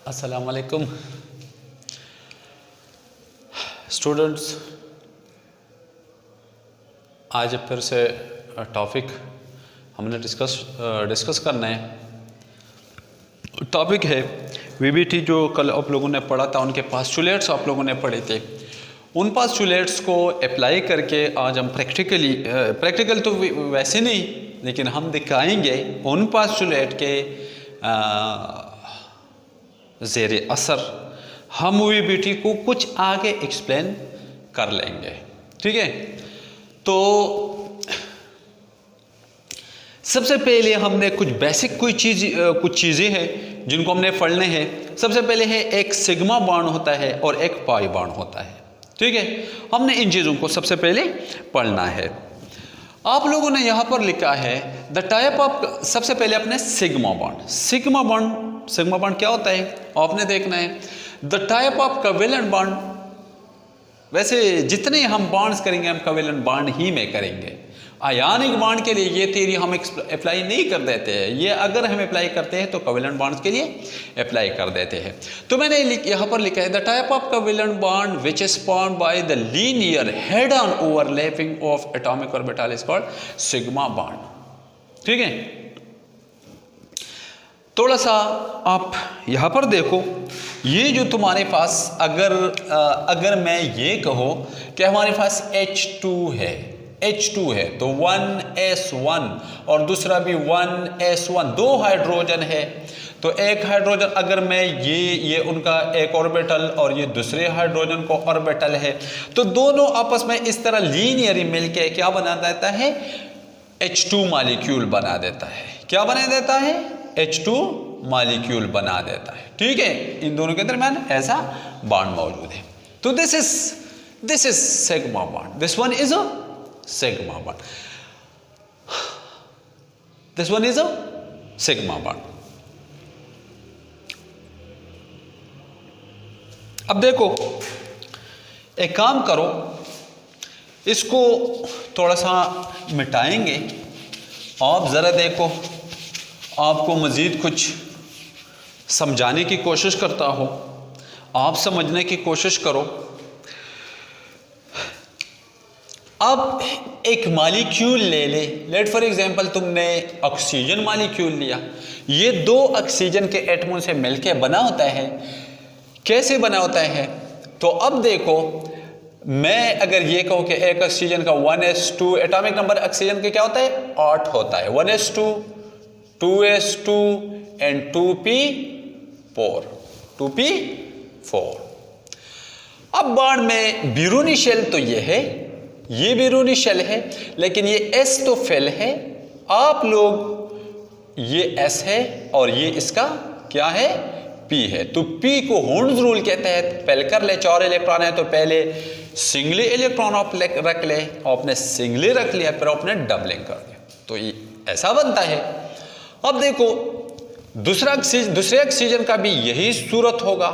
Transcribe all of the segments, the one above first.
अस्सलाम वालेकुम स्टूडेंट्स। आज फिर से टॉपिक हमने डिस्कस करना है। टॉपिक है वीबीटी जो कल आप लोगों ने पढ़ा था, उनके पोस्टुलेट्स आप लोगों ने पढ़े थे। उन पोस्टुलेट्स को अप्लाई करके आज हम प्रैक्टिकल तो वैसे नहीं, लेकिन हम दिखाएंगे उन पोस्टुलेट के ज़ेरे असर हम वीबीटी को कुछ आगे एक्सप्लेन कर लेंगे। ठीक है, तो सबसे पहले हमने कुछ बेसिक कुछ चीज़ें हैं जिनको हमने पढ़ने हैं। सबसे पहले है एक सिग्मा बॉन्ड होता है और एक पाई बॉन्ड होता है। ठीक है, हमने इन चीज़ों को सबसे पहले पढ़ना है। आप लोगों ने यहाँ पर लिखा है द टाइप ऑफ, सबसे पहले अपने सिग्मा बॉन्ड क्या होता है आपने देखना है। The type of covalent bond, वैसे जितने हम बॉन्ड्स करेंगे हम कोवेलेंट बॉन्ड ही में करेंगे। आयनिक बॉन्ड के लिए ये थ्योरी हम अप्लाई नहीं कर देते हैं, ये अगर हम अप्लाई करते हैं तो कोवेलेंट बॉन्ड्स के लिए अप्लाई कर देते हैं। तो मैंने यहाँ पर लिखा है the type of covalent bond which is formed by the linear head on overlapping of atomic orbital is called sigma bond. ठीक है, थोड़ा सा आप यहाँ पर देखो, ये जो तुम्हारे पास अगर मैं ये कहूँ कि हमारे पास H2 है तो 1s1 और दूसरा भी 1s1, दो हाइड्रोजन है। तो एक हाइड्रोजन अगर मैं ये उनका एक ऑर्बिटल और ये दूसरे हाइड्रोजन को ऑर्बिटल है, तो दोनों आपस में इस तरह लीनियरली मिलके क्या बना देता है, H2 मॉलिक्यूल बना देता है। क्या बना देता है, H2 मॉलिक्यूल बना देता है। ठीक है, इन दोनों के दरमियान ऐसा बॉन्ड मौजूद है। तो this is sigma bond, this one is a sigma bond, this one is a sigma bond. अब देखो, एक काम करो, इसको थोड़ा सा मिटाएंगे। आप जरा देखो, आपको मज़ीद कुछ समझाने की कोशिश करता हूँ, आप समझने की कोशिश करो। अब एक मॉलिक्यूल ले ले, लेट फॉर एग्जांपल तुमने ऑक्सीजन मॉलिक्यूल लिया। ये दो ऑक्सीजन के एटमों से मिलके बना होता है। कैसे बना होता है, तो अब देखो, मैं अगर ये कहूँ कि एक ऑक्सीजन का 1s2 एटॉमिक नंबर ऑक्सीजन के क्या होता है, 8 होता है। 1s2, 2s2 and 2p4। अब बॉन्ड में बैरूनी शेल तो ये है, ये बैरूनी शेल है, लेकिन ये s तो फेल है। आप लोग ये s है और ये इसका क्या है, p है। तो p को हुंड्स रूल के तहत पहले कर ले। 4 इलेक्ट्रॉन है तो पहले सिंगली इलेक्ट्रॉन आप रख ले, आपने सिंगली रख लिया, फिर आपने डबलिंग कर दिया, तो ये ऐसा बनता है। अब देखो, दूसरे ऑक्सीजन का भी यही सूरत होगा।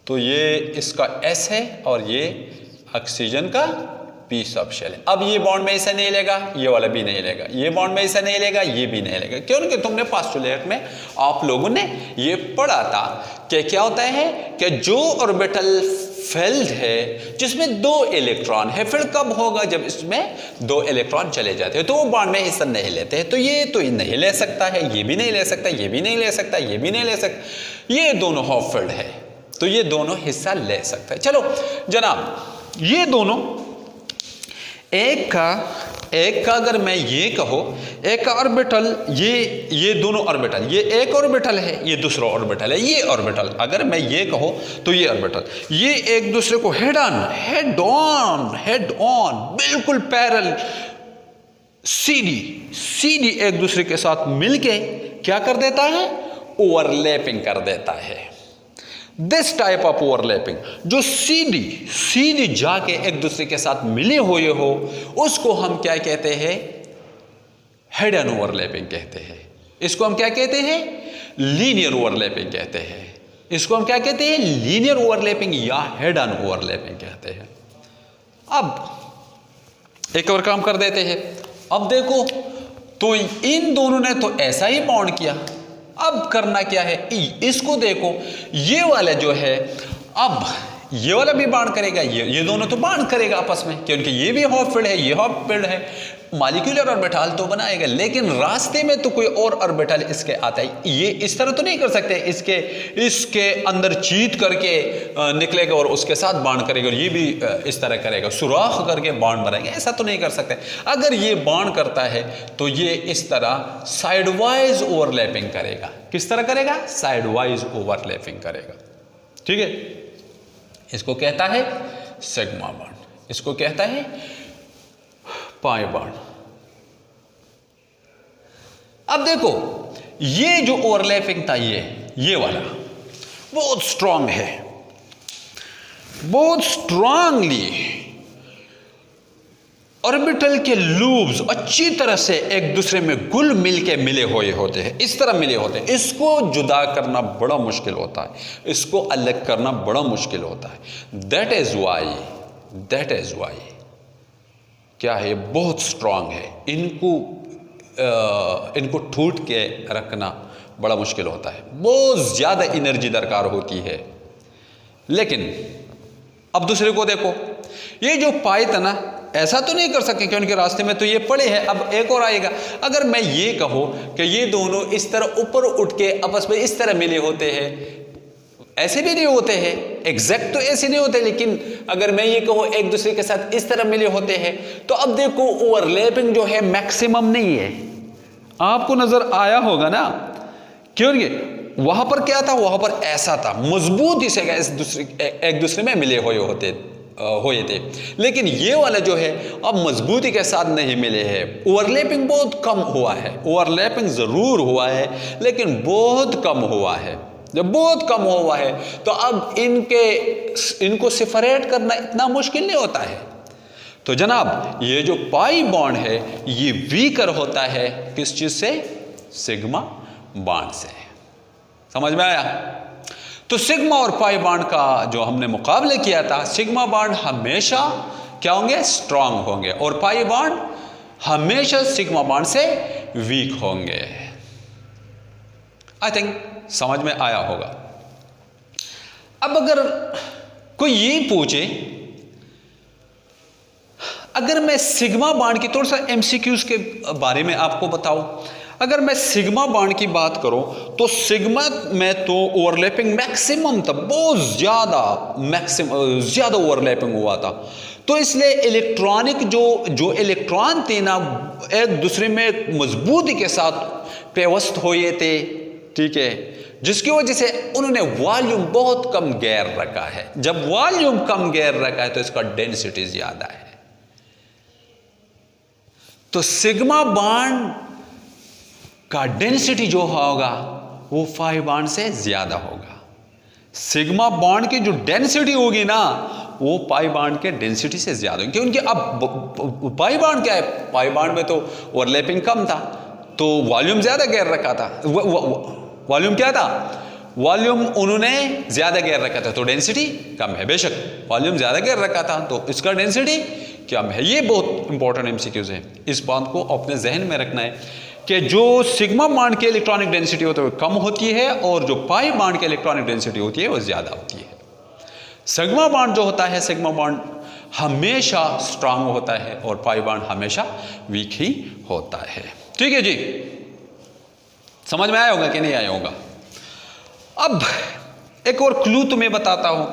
तो ये इसका S है और ये ऑक्सीजन का P सब शेल है। अब ये बॉन्ड में ऐसा नहीं लेगा, ये वाला भी नहीं लेगा, ये बॉन्ड में ऐसा नहीं लेगा, ये भी नहीं लेगा। क्योंकि तुमने पोस्टुलेट में आप लोगों ने ये पढ़ा था कि क्या होता है कि जो ऑर्बिटल फेल्ड है जिसमें 2 इलेक्ट्रॉन है, फिर कब होगा, जब इसमें 2 इलेक्ट्रॉन चले जाते हैं तो वो बॉन्ड में हिस्सा नहीं लेते हैं। तो ये नहीं ले सकता है, ये भी नहीं ले सकता, ये भी नहीं ले सकता, ये भी नहीं ले सकता, ये दोनों हाफ फिल्ड है, तो ये दोनों हिस्सा ले सकता है। चलो जनाब, ये दोनों एक का अगर मैं ये कहो, एक ऑर्बिटल, ये दोनों ऑर्बिटल, ये एक ऑर्बिटल है, ये दूसरा ऑर्बिटल है, ये ऑर्बिटल अगर मैं ये कहो तो ये ऑर्बिटल, ये एक दूसरे को हेड ऑन बिल्कुल पैरेलल सीधी एक दूसरे के साथ मिलके क्या कर देता है, ओवरलैपिंग कर देता है। दिस टाइप ऑफ ओवरलैपिंग, जो सीधी जाके एक दूसरे के साथ मिले हुए हो, उसको हम क्या कहते हैं, हेड ऑन ओवरलैपिंग कहते हैं। इसको हम क्या कहते हैं, लीनियर ओवरलैपिंग कहते हैं। इसको हम क्या कहते हैं, लीनियर ओवरलैपिंग या हेड ऑन ओवरलैपिंग कहते हैं। अब एक और काम कर देते हैं। अब देखो, तो इन दोनों ने तो ऐसा ही बॉन्ड किया, अब करना क्या है, इसको देखो, ये वाला जो है, अब ये वाला भी बाउंड करेगा, ये दोनों तो बाउंड करेगा आपस में, क्योंकि ये भी हाफ फील्ड है, ये हाफ फील्ड है, मॉलिक्यूलर ऑर्बिटल तो बनाएगा। लेकिन रास्ते में तो कोई और ऑर्बिटल इसके आता है, ये इस तरह तो नहीं कर सकते, इसके अंदर चीत करके निकलेगा और उसके साथ बाउंड करेगा, और ये भी इस तरह करेगा, सुराख करके बाउंड बनाएगा, ऐसा तो नहीं कर सकते। अगर ये बाउंड करता है तो ये इस तरह साइडवाइज ओवरलैपिंग करेगा। किस तरह करेगा? साइडवाइज ओवरलैपिंग करेगा। ठीक है, इसको कहता है सिग्मा बॉन्ड, इसको कहता है पाई बॉन्ड। अब देखो, ये जो ओवरलैपिंग था, ये वाला बहुत स्ट्रांग है, बहुत स्ट्रांगली ऑर्बिटल के लूब्स अच्छी तरह से एक दूसरे में गुल मिल के मिले हुए होते हैं, इस तरह मिले होते हैं। इसको जुदा करना बड़ा मुश्किल होता है, इसको अलग करना बड़ा मुश्किल होता है। दैट इज वाई क्या है, बहुत स्ट्रांग है, इनको ठूट के रखना बड़ा मुश्किल होता है, बहुत ज़्यादा एनर्जी दरकार होती है। लेकिन अब दूसरे को देखो, ये जो पाई था ना, ऐसा तो नहीं कर सकते क्योंकि रास्ते में तो ये पड़े हैं। अब एक और आएगा, अगर मैं ये कहूँ कि ये दोनों इस तरह ऊपर उठ के आपस में इस तरह मिले होते हैं, ऐसे भी नहीं होते हैं, एग्जैक्ट तो ऐसे नहीं होते, लेकिन अगर मैं ये कहूँ एक दूसरे के साथ इस तरह मिले होते हैं, तो अब देखो ओवरलैपिंग जो है मैक्सिमम नहीं है। आपको नजर आया होगा ना, क्योंकि वहां पर क्या था, वहां पर ऐसा था, मजबूती से एक दूसरे में मिले हुए थे। लेकिन ये वाला जो है अब मजबूती के साथ नहीं मिले हैं, ओवरलैपिंग बहुत कम हुआ है। ओवरलैपिंग जरूर हुआ है लेकिन बहुत कम हुआ है। जब बहुत कम हुआ है तो अब इनको सेपरेट करना इतना मुश्किल नहीं होता है। तो जनाब, ये जो पाई बॉन्ड है ये वीकर होता है किस चीज से? सिग्मा बॉन्ड से। समझ में आया? तो सिग्मा और पाई बॉन्ड का जो हमने मुकाबले किया था, सिग्मा बॉन्ड हमेशा क्या होंगे? स्ट्रांग होंगे, और पाई बॉन्ड हमेशा सिग्मा बॉन्ड से वीक होंगे। आई थिंक समझ में आया होगा। अब अगर कोई ये पूछे, अगर मैं सिग्मा बॉन्ड की थोड़ा सा एमसीक्यूज के बारे में आपको बताऊं, अगर मैं सिग्मा बॉन्ड की बात करूं तो सिग्मा में तो ओवरलैपिंग मैक्सिमम था, बहुत ज्यादा ओवरलैपिंग हुआ था। तो इसलिए इलेक्ट्रॉनिक जो इलेक्ट्रॉन थे ना, एक दूसरे में मजबूती के साथ पेवस्त हुए थे। ठीक है, जिसकी वजह से उन्होंने वॉल्यूम बहुत कम गैर रखा है। जब वॉल्यूम कम गैर रखा है तो इसका डेंसिटी ज्यादा है। तो सिग्मा बॉन्ड का डेंसिटी जो होगा वो पाई बॉन्ड से ज्यादा होगा। सिग्मा बॉन्ड की जो डेंसिटी होगी ना, वो पाई बॉन्ड के डेंसिटी से ज्यादा होगी, क्योंकि अब पाई बॉन्ड क्या है, पाई बॉन्ड में तो ओवरलैपिंग कम था, तो वॉल्यूम ज्यादा गैर रखा था। वॉल्यूम क्या था? वॉल्यूम उन्होंने ज्यादा गैर रखा था, तो डेंसिटी कम है। बेशक वॉल्यूम ज्यादा गैर रखा था तो इसका डेंसिटी कम है। ये बहुत इंपॉर्टेंट एमसीक्यूज है, इस बात को अपने जहन में रखना है कि जो सिग्मा बॉन्ड की इलेक्ट्रॉनिक डेंसिटी होती है वो कम होती है, और जो पाई बॉन्ड की इलेक्ट्रॉनिक डेंसिटी होती है वो ज्यादा होती है। सिग्मा बॉन्ड जो होता है, सिग्मा बॉन्ड हमेशा स्ट्रांग होता है और पाई बॉन्ड हमेशा वीक ही होता है। ठीक है जी, समझ में आया होगा कि नहीं आया होगा? अब एक और क्लू तुम्हें बताता हूं,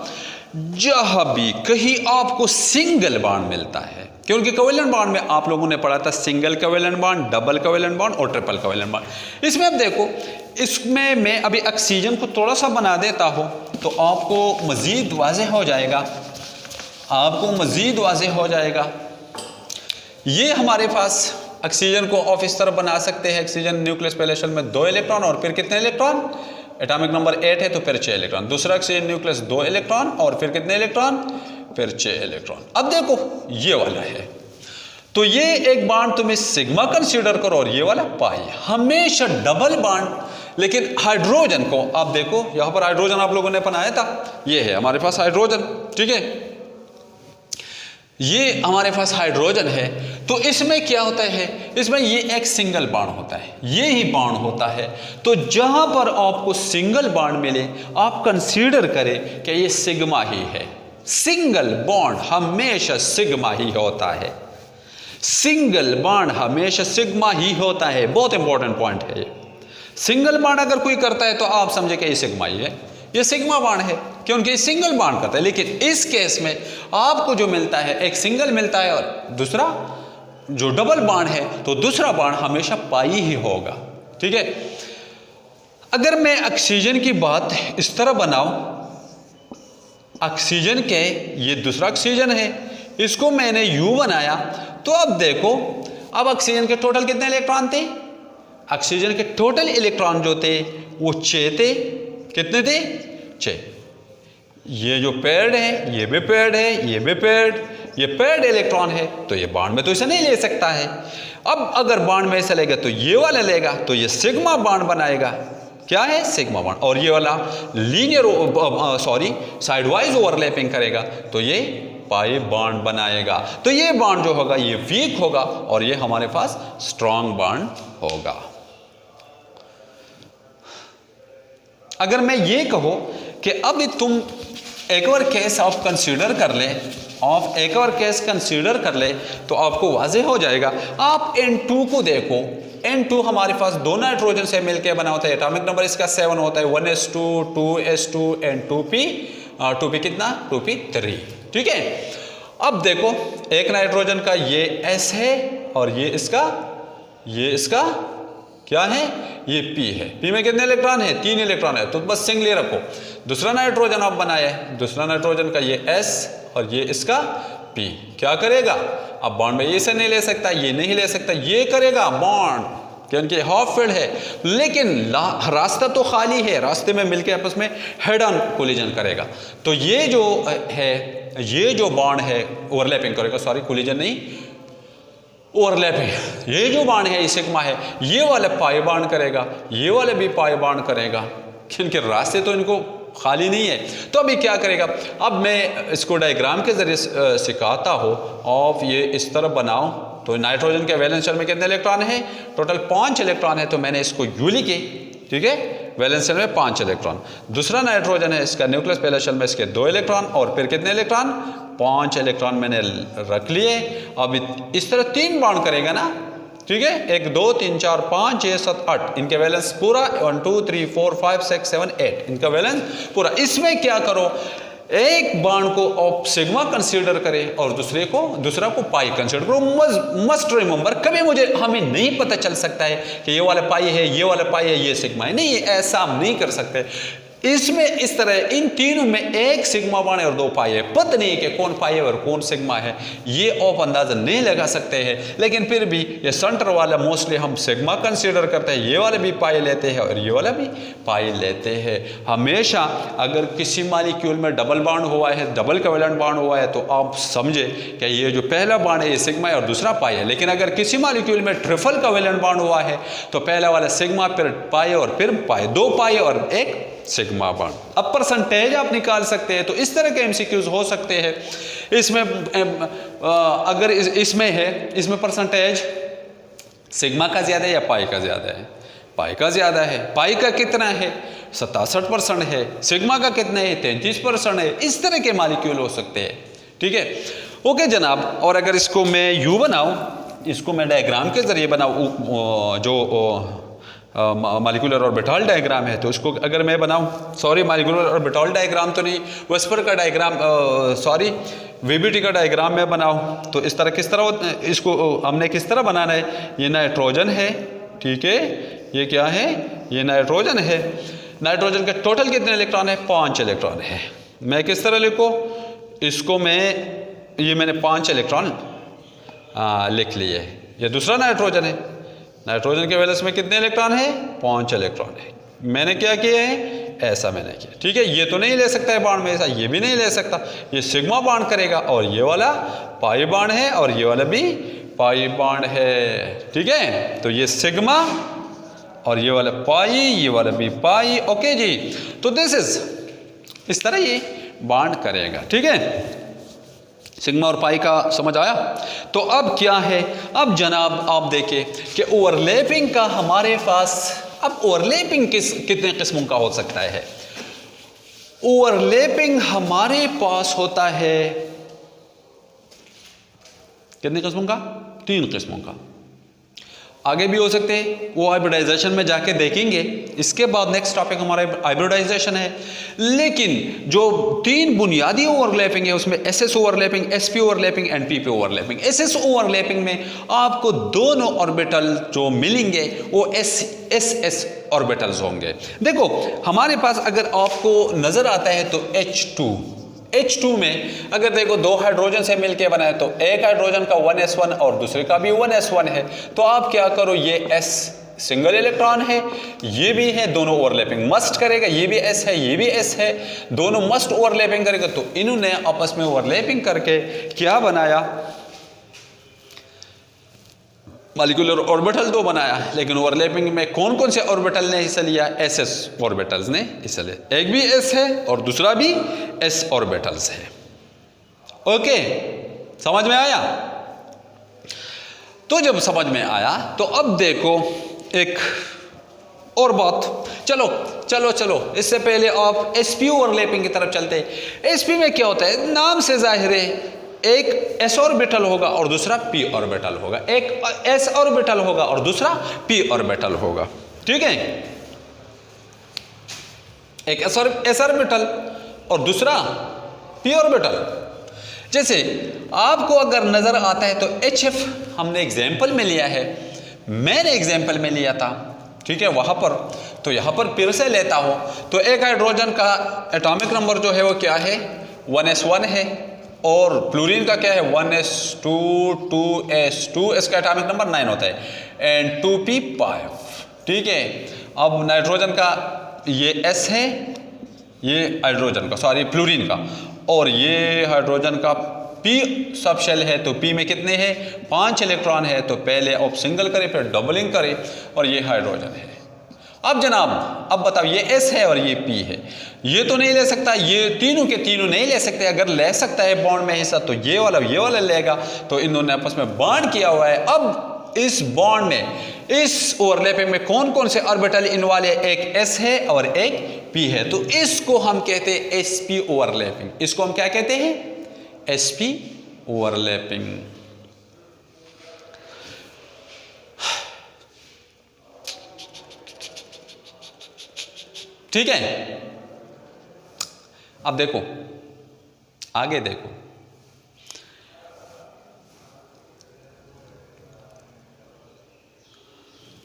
जहां भी कहीं आपको सिंगल बॉन्ड मिलता है, क्योंकि कोवेलेंट बॉन्ड में आप लोगों ने पढ़ा था single covalent bond, double covalent bond और ट्रिपल कोवेलेंट बॉन्ड। इसमें अब देखो, इसमें मैं अभी ऑक्सीजन को थोड़ा सा बना देता हूं तो आपको मजीद वाज़ेह हो जाएगा, आपको मजीद वाज़ेह हो जाएगा। ये हमारे पास ऑक्सीजन को ऑफ इस तरह बना सकते हैं, ऑक्सीजन न्यूक्लियस पहले शेल में 2 इलेक्ट्रॉन और फिर कितने इलेक्ट्रॉन? एटॉमिक नंबर 8 है तो फिर 6 इलेक्ट्रॉन। दूसरा ऑक्सीजन न्यूक्लियस 2 इलेक्ट्रॉन और फिर कितने इलेक्ट्रॉन? फिर 6 इलेक्ट्रॉन। अब देखो ये वाला है, तो ये एक बॉन्ड तुम्हें सिग्मा कंसीडर करो और ये वाला पाई, हमेशा डबल बॉन्ड। लेकिन हाइड्रोजन को आप देखो, यहां पर हाइड्रोजन आप लोगों ने बनाया था, ये है हमारे पास हाइड्रोजन। ठीक है, ये हमारे पास हाइड्रोजन है, तो इसमें क्या होता है, इसमें ये एक सिंगल बॉन्ड होता है, ये ही बॉन्ड होता है। तो जहां पर आपको सिंगल बॉन्ड मिले आप कंसीडर करें कि ये सिग्मा ही है। सिंगल बॉन्ड हमेशा सिग्मा ही होता है, सिंगल बॉन्ड हमेशा सिग्मा ही होता है। बहुत इंपॉर्टेंट पॉइंट है ये। सिंगल बॉन्ड अगर कोई करता है तो आप समझे कि ये सिग्मा ही है, ये सिग्मा बॉन्ड है, क्योंकि सिंगल बॉन्ड करता है। लेकिन इस केस में आपको जो मिलता है, एक सिंगल मिलता है और दूसरा जो डबल बॉन्ड है, तो दूसरा बॉन्ड हमेशा पाई ही होगा। ठीक है। अगर मैं ऑक्सीजन की बात इस तरह बनाऊं, ऑक्सीजन के ये दूसरा ऑक्सीजन है, इसको मैंने U बनाया, तो अब देखो, अब ऑक्सीजन के टोटल कितने इलेक्ट्रॉन थे, ऑक्सीजन के टोटल इलेक्ट्रॉन जो थे वो 6 थे। कितने थे? 6। ये जो पेयर्ड है, ये भी पेयर्ड है, ये भी पेयर्ड, ये पेयर्ड इलेक्ट्रॉन है, तो ये बॉन्ड में तो इसे नहीं ले सकता है। अब अगर बॉन्ड में इसे लेगा तो ये वाला लेगा, तो ये सिग्मा बॉन्ड बनाएगा। क्या है? Sigma bond. और ये वाला लीनियर साइडवाइज ओवरलैपिंग करेगा, तो ये पाई बॉन्ड बनाएगा। तो ये बॉन्ड जो होगा ये वीक होगा और ये हमारे पास स्ट्रॉन्ग बॉन्ड होगा। अगर मैं ये कहूं कि अब तुम एक और केस आप कंसीडर कर ले, आप एक और केस कंसीडर कर ले, तो आपको वाज़ेह हो जाएगा। आप N2 को देखो, N2 हमारे पास 2 नाइट्रोजन से मिलकर बना होता है, एटॉमिक नंबर इसका 7 होता है, 1s2 2s2 एंड 2p कितना 2p3। ठीक है। अब देखो, एक नाइट्रोजन का ये S है और ये इसका क्या है, ये P है। P में कितने इलेक्ट्रॉन है? 3 इलेक्ट्रॉन है, तो बस सिंगल रखो। दूसरा नाइट्रोजन आप बनाया है, दूसरा नाइट्रोजन का ये S और ये इसका P क्या करेगा, अब बॉन्ड में ये से नहीं ले सकता, ये नहीं ले सकता, ये करेगा बॉन्ड, क्योंकि हाफ फील्ड है। लेकिन रास्ता तो खाली है, रास्ते में मिलके आपस में हेड ऑन कोलिजन करेगा। तो ये जो है, ये जो बॉन्ड है ओवरलैपिंग करेगा, सॉरी कोलिजन नहीं, ओवरलैप है। ये जो बॉन्ड है ये सिग्मा है, ये वाला पाई बॉन्ड करेगा, ये वाला भी पाई बॉन्ड करेगा, क्योंकि रास्ते तो इनको खाली नहीं है। तो अभी क्या करेगा, अब मैं इसको डायग्राम के जरिए सिखाता हूँ। आप ये इस तरह बनाओ, तो नाइट्रोजन के वैलेंस शेल में कितने इलेक्ट्रॉन है? टोटल 5 इलेक्ट्रॉन है, तो मैंने इसको U लिखे। ठीक है। वैलेंस शेल में 5 इलेक्ट्रॉन। दूसरा नाइट्रोजन है, इसका न्यूक्लियस पहले शेल में इसके 2 इलेक्ट्रॉन और फिर कितने इलेक्ट्रॉन? 5 इलेक्ट्रॉन मैंने रख लिए। अब इस तरह 3 बॉन्ड करेगा ना। ठीक है। 1 2 3 4 5 6 7 8 इनके वैलेंस पूरा, 1 2 3 4 5 6 7 8 इनका वैलेंस पूरा। इसमें क्या करो, एक बॉन्ड को आप सिग्मा कंसीडर करें और दूसरा को पाई कंसीडर करो। मस्ट रिमेंबर, कभी हमें नहीं पता चल सकता है कि ये वाला पाई है, ये वाला पाई है, ये सिग्मा है, नहीं, ऐसा हम नहीं कर सकते। इसमें इस तरह इन तीनों में एक सिग्मा बॉन्ड और 2 पाई है, पता नहीं कि कौन पाई है और कौन सिग्मा है, ये आप अंदाजा नहीं लगा सकते हैं। लेकिन फिर भी ये सेंटर वाला मोस्टली हम सिग्मा कंसीडर करते हैं, ये वाले भी पाई लेते हैं और ये वाला भी पाई लेते हैं। हमेशा अगर किसी मॉलिक्यूल में डबल बॉन्ड हुआ है, डबल कोवेलेंट बॉन्ड हुआ है, तो आप समझे कि ये जो पहला बॉन्ड है ये सिग्मा है और दूसरा पाई है। लेकिन अगर किसी मॉलिक्यूल में ट्रिपल कोवेलेंट बॉन्ड हुआ है, तो पहला वाला सिग्मा, फिर पाई और फिर पाई, 2 पाई और 1 सिग्मा बॉन्ड। अब परसेंटेज आप निकाल सकते हैं, तो इस तरह के एमसीक्यूज हो सकते हैं। इसमें अगर इसमें है, इसमें परसेंटेज सिग्मा का ज़्यादा है या पाई का ज़्यादा है? पाई का ज़्यादा है। पाई का कितना है? 67% है। सिग्मा का कितना है? 33% है। इस तरह के मॉलिक्यूल हो सकते हैं। ठीक है। ओके जनाब। और अगर इसको मैं U बनाऊँ, इसको मैं डायग्राम के ज़रिए बनाऊँ, जो मॉलिक्यूलर ऑर्बिटल डायग्राम है, तो उसको अगर मैं बनाऊं, सॉरी मॉलिक्यूलर ऑर्बिटल डायग्राम तो नहीं, वेस्पर का डायग्राम, सॉरी VBT का डायग्राम मैं बनाऊं, तो इस तरह किस तरह इसको हमने किस तरह बनाना है? ये नाइट्रोजन है। ठीक है। ये क्या है? ये नाइट्रोजन है। नाइट्रोजन के टोटल कितने इलेक्ट्रॉन है? 5 इलेक्ट्रॉन है। मैं किस तरह लिखूँ इसको? मैंने 5 इलेक्ट्रॉन लिख लिए। ये दूसरा नाइट्रोजन है। नाइट्रोजन के वैलेंस में कितने इलेक्ट्रॉन है? 5 इलेक्ट्रॉन है। मैंने क्या किया है? ऐसा मैंने किया। ठीक है। ये तो नहीं ले सकता है बॉन्ड में, ऐसा ये भी नहीं ले सकता, ये सिग्मा बॉन्ड करेगा और ये वाला पाई बॉन्ड है और ये वाला भी पाई बॉन्ड है। ठीक है। तो ये सिग्मा और ये वाला पाई, ये वाला भी पाई। ओके जी। तो दिस इज, इस तरह ये बॉन्ड करेगा। ठीक है। सिग्मा और पाई का समझ आया। तो अब क्या है, अब जनाब आप देखें कि ओवरलैपिंग का हमारे पास, अब ओवरलैपिंग कितने किस्मों का हो सकता है। ओवरलैपिंग हमारे पास होता है कितने किस्मों का, 3 किस्मों का। आगे भी हो सकते हैं, वो हाइब्रिडाइजेशन में जाके देखेंगे। इसके बाद नेक्स्ट टॉपिक हमारा हाइब्रिडाइजेशन है। लेकिन जो 3 बुनियादी ओवरलैपिंग है उसमें SS overlapping, SP overlapping and PP overlapping. SS overlapping में आपको दोनों ऑर्बिटल जो मिलेंगे वो एस ऑर्बिटल्स होंगे। देखो हमारे पास अगर आपको नजर आता है तो H2 में अगर देखो 2 हाइड्रोजन से मिलके बना है तो एक हाइड्रोजन का 1s1 और दूसरे का भी 1s1 है। तो आप क्या करो, ये s सिंगल इलेक्ट्रॉन है, ये भी है, दोनों ओवरलैपिंग मस्ट करेगा, ये भी s है, ये भी s है, दोनों मस्ट ओवरलैपिंग करेगा। तो इन्होंने आपस में ओवरलैपिंग करके क्या बनाया, मॉलिक्यूलर ऑर्बिटल 2 बनाया। लेकिन ओवरलैपिंग में कौन कौन से ऑर्बिटल ने हिस्सा लिया, एसएस ऑर्बिटल्स ने हिस्सा लिया। एक भी एस है और दूसरा भी एस ऑर्बिटल्स है। ओके, समझ में आया। तो जब समझ में आया तो अब देखो एक और बात, चलो इससे पहले आप एसपी ओवरलैपिंग की तरफ चलते हैं। एसपी में क्या होता है, नाम से जाहिर है, एक s ऑर्बिटल होगा और दूसरा p ऑर्बिटल होगा, एक s ऑर्बिटल होगा और दूसरा p ऑर्बिटल होगा। ठीक है, एक s ऑर्बिटल और दूसरा p ऑर्बिटल। जैसे आपको अगर नजर आता है तो HF हमने एग्जाम्पल में लिया है, मैंने एग्जाम्पल में लिया था, ठीक है, वहां पर। तो यहां पर फिर से लेता हूं तो एक हाइड्रोजन का एटॉमिक नंबर जो है वो क्या है, 1s1 है, और फ्लोरीन का क्या है 1s2 2s2, इसका एटॉमिक नंबर 9 होता है, एंड 2p5। ठीक है, अब नाइट्रोजन का ये s है, ये हाइड्रोजन का सॉरी फ्लोरीन का, और ये हाइड्रोजन का p सब शेल है। तो p में कितने हैं, 5 इलेक्ट्रॉन है। तो पहले आप सिंगल करें फिर डबलिंग करें, और ये हाइड्रोजन है। अब जनाब अब बताओ, ये S है और ये P है, ये तो नहीं ले सकता, ये तीनों के तीनों नहीं ले सकते। अगर ले सकता है बॉन्ड में हिस्सा तो ये वाला लेगा। तो इन दोनों ने आपस में बॉन्ड किया हुआ है। अब इस बॉन्ड में, इस ओवरलैपिंग में कौन कौन से ऑर्बिटल इन्वॉल्व है, एक S है और एक P है। तो इसको हम कहते हैं SP ओवरलैपिंग। इसको हम क्या कहते हैं, SP ओवरलैपिंग। ठीक है, अब देखो आगे देखो,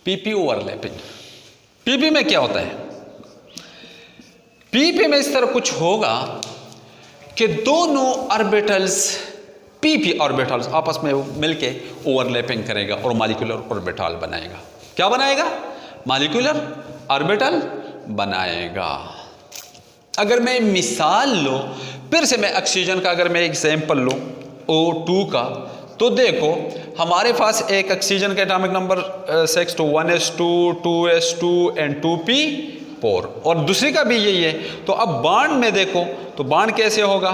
पीपी ओवरलैपिंग। पीपी में क्या होता है, पीपी में इस तरह कुछ होगा कि दोनों ऑर्बिटल्स, पीपी ऑर्बिटल्स आपस में मिलके ओवरलैपिंग करेगा और मॉलिक्यूलर ऑर्बिटल बनाएगा। क्या बनाएगा, मॉलिक्यूलर ऑर्बिटल बनाएगा। अगर मैं मिसाल लो, फिर से मैं ऑक्सीजन का अगर मैं एग्जाम्पल लूँ O2 का, तो देखो हमारे पास एक ऑक्सीजन का एटॉमिक नंबर 6 तो 1s2 2s2 एंड 2p4, और दूसरी का भी यही है। तो अब बॉन्ड में देखो तो बॉन्ड कैसे होगा,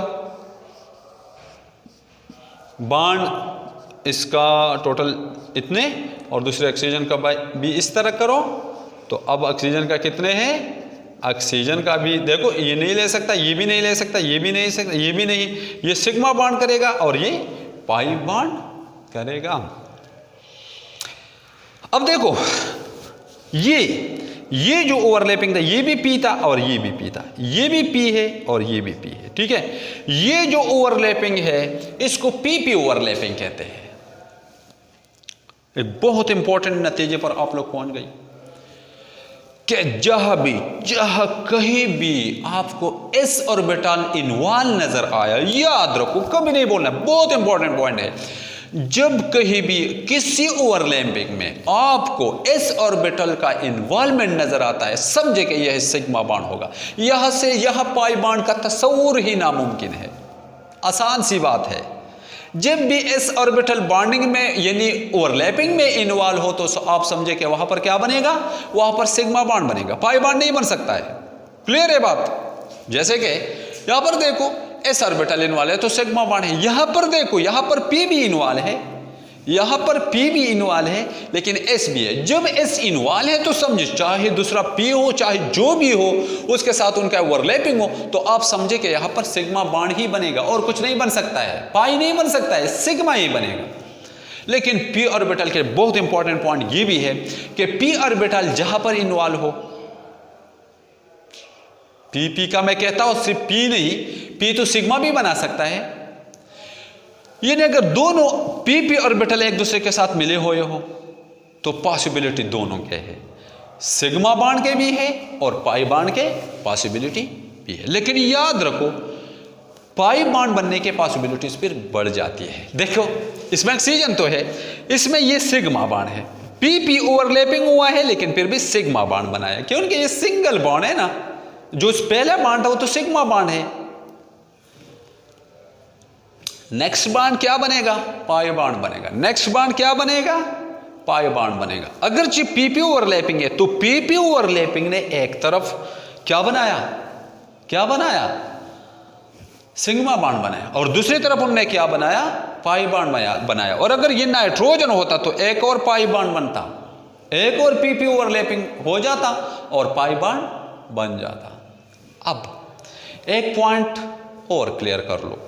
बॉन्ड इसका टोटल इतने और दूसरे ऑक्सीजन का भी इस तरह करो। तो अब ऑक्सीजन का कितने हैं, ऑक्सीजन का भी देखो ये नहीं ले सकता, ये भी नहीं ले सकता, ये भी नहीं सकता, ये भी नहीं, ये सिग्मा बॉन्ड करेगा और ये पाई बॉन्ड करेगा। अब देखो ये जो ओवरलैपिंग था, ये भी पी था और ये भी पी था, ये भी पी है और ये भी पी है। ठीक है, ये जो ओवरलैपिंग है इसको पीपी ओवरलैपिंग कहते हैं। एक बहुत इंपॉर्टेंट नतीजे पर आप लोग पहुंच गए कि जहां कहीं भी आपको s ऑर्बिटल इन्वॉल्व नजर आया, याद रखो कभी नहीं बोलना, बहुत इंपॉर्टेंट पॉइंट है। जब कहीं भी किसी ओवरलैपिंग में आपको s ऑर्बिटल का इन्वॉल्वमेंट नजर आता है, समझे कि यह सिग्मा बॉन्ड होगा। यहां से यहां पाई बॉन्ड का तस्वुर ही नामुमकिन है। आसान सी बात है, जब भी s ऑर्बिटल बॉन्डिंग में यानी ओवरलैपिंग में इन्वॉल्व हो तो आप समझे कि वहां पर क्या बनेगा, वहां पर सिग्मा बॉन्ड बनेगा, पाई बॉन्ड नहीं बन सकता है। क्लियर है बात। जैसे कि यहां पर देखो एस ऑर्बिटल इन्वॉल्व है तो सिग्मा बॉन्ड है। यहां पर देखो, यहां पर पी भी इन्वॉल्व है, यहां पर पी भी इन्वॉल्व है, लेकिन एस भी है। जब एस इन्वॉल्व है तो समझे, चाहे दूसरा पी हो, चाहे जो भी हो, उसके साथ उनका ओवरलैपिंग हो, तो आप समझे कि यहां पर सिग्मा बॉन्ड ही बनेगा और कुछ नहीं बन सकता है, पाई नहीं बन सकता है, सिग्मा ही बनेगा। लेकिन पी ऑर्बिटल के बहुत इंपॉर्टेंट पॉइंट ये भी है कि पी ऑर्बिटल जहां पर इन्वॉल्व हो, पी का मैं कहता हूं सिर्फ पी नहीं, पी तो सिग्मा भी बना सकता है, यानी अगर दोनों पी ऑर्बिटल एक दूसरे के साथ मिले हुए हो तो पॉसिबिलिटी दोनों के है, सिग्मा बॉन्ड के भी है और पाई बॉन्ड के पॉसिबिलिटी भी है। लेकिन याद रखो, पाई बॉन्ड बनने के पॉसिबिलिटीज फिर बढ़ जाती है। देखो इसमें ऑक्सीजन तो है, इसमें ये सिग्मा बॉन्ड है, पी ओवरलैपिंग हुआ है लेकिन फिर भी सिग्मा बॉन्ड बनाया, क्योंकि ये सिंगल बॉन्ड है ना, जो पहला बॉन्ड था वो तो सिग्मा बॉन्ड है। नेक्स्ट बॉन्ड क्या बनेगा? पाई बॉन्ड बनेगा। नेक्स्ट बॉन्ड क्या बनेगा? पाई बॉन्ड बनेगा। अगर जी पीपी ओवरलैपिंग है तो पीपी ओवरलैपिंग ने एक तरफ क्या बनाया, क्या बनाया? सिग्मा बॉन्ड बनाया, और दूसरी तरफ उन्होंने क्या बनाया? पाई बॉन्ड बनाया। और अगर ये नाइट्रोजन होता तो एक और पाई बॉन्ड बनता, एक और पीपी ओवरलैपिंग हो जाता और पाई बॉन्ड बन जाता। अब एक पॉइंट और क्लियर कर लो,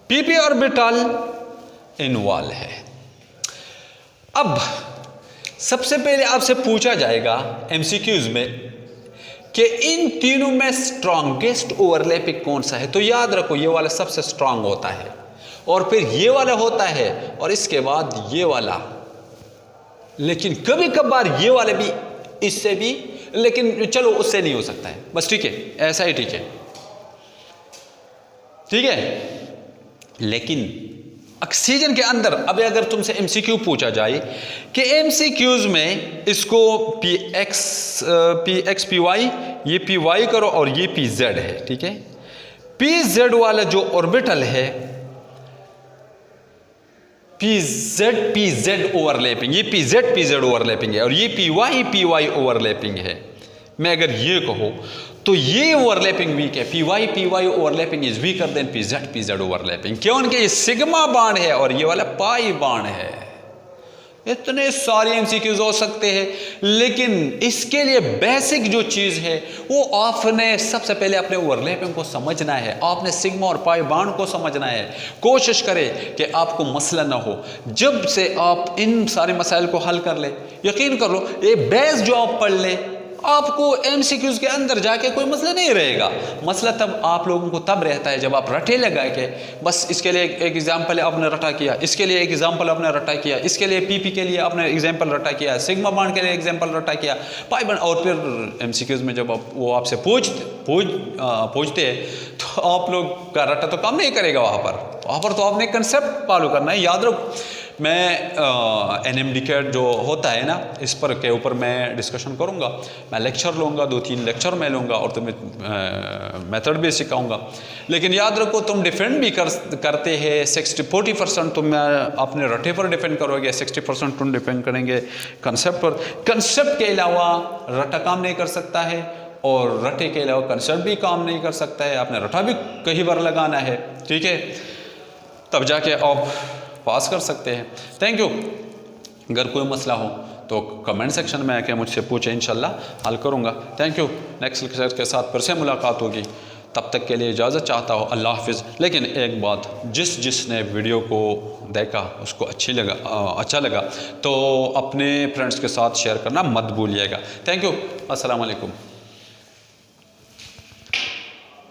पीपी ऑर्बिटल इन्वॉल्व है। अब सबसे पहले आपसे पूछा जाएगा एमसीक्यूज में कि इन तीनों में स्ट्रॉन्गेस्ट ओवरलैपिंग कौन सा है, तो याद रखो ये वाला सबसे स्ट्रांग होता है, और फिर ये वाला होता है, और इसके बाद ये वाला। लेकिन कभी कभार ये वाले भी इससे भी, लेकिन चलो उससे नहीं हो सकता है, बस ठीक है, ऐसा ही ठीक है, ठीक है। लेकिन ऑक्सीजन के अंदर अब अगर तुमसे एमसीक्यू पूछा जाए कि एमसीक्यूज में इसको पी एक्स पी वाई, ये पी वाई करो और ये पी जेड है, ठीक है। पी जेड वाला जो ऑर्बिटल है, पी जेड ओवरलैपिंग, ये पी जेड ओवरलैपिंग है, और ये पी वाई ओवरलैपिंग है। मैं अगर ये कहूं तो ये ओवरलैपिंग वीक है, P Y overlapping is weaker than P Z overlapping, क्योंकि ये सिग्मा बॉन्ड है और ये वाला पाई बॉन्ड है। इतने सारे एमसीक्यूज हो सकते हैं, लेकिन इसके लिए बेसिक जो चीज है वो आपने सबसे पहले अपने ओवरलैपिंग को समझना है, आपने सिग्मा और पाई बॉन्ड को समझना है। कोशिश करें कि आपको मसला ना हो। जब से आप इन सारे मसाइल को हल कर ले, यकीन कर लो ये बेस जो आप पढ़ ले, आपको एमसीक्यूज के अंदर जाके कोई मसला नहीं रहेगा। मसला तब आप लोगों को तब रहता है जब आप रटे लगा के, बस इसके लिए एक एग्जाम्पल आपने रटा किया, इसके लिए एक एग्जाम्पल आपने रटा किया, इसके लिए पीपी के लिए आपने एग्जाम्पल रटा किया, सिग्मा बॉन्ड के लिए एग्जाम्पल रटा किया, पाई बॉन्ड, और फिर एमसीक्यूज में जब वो आपसे पूछते हैं तो आप लोग का रटा तो काम नहीं करेगा। वहाँ पर तो आपने कंसेप्ट फॉलो करना है। याद रखो, मैं NMDCAT जो होता है ना, इस पर के ऊपर मैं डिस्कशन करूँगा, मैं लेक्चर लूँगा, 2-3 लेक्चर मैं लूँगा और तुम्हें मेथड भी सिखाऊँगा। लेकिन याद रखो, तुम डिफेंड भी करते हैं 40% तुम अपने रटे पर डिपेंड करोगे, 60% तुम डिपेंड करेंगे कंसेप्ट पर। कंसेप्ट के अलावा रटा काम नहीं कर सकता है, और रटे के अलावा कंसेप्ट भी काम नहीं कर सकता है, आपने रटा भी कई बार लगाना है, ठीक है, तब जाके आप पास कर सकते हैं। Thank you. अगर कोई मसला हो तो कमेंट सेक्शन में आके मुझसे पूछें, इंशाल्लाह हल करूँगा। Thank you. नेक्स्ट लेक्चर के साथ फिर से मुलाकात होगी, तब तक के लिए इजाज़त चाहता हूँ। अल्लाह हाफिज़। लेकिन एक बात, जिसने वीडियो को देखा उसको अच्छा लगा तो अपने फ्रेंड्स के साथ शेयर करना मत भूलिएगा। Thank you. अस्सलाम वालेकुम।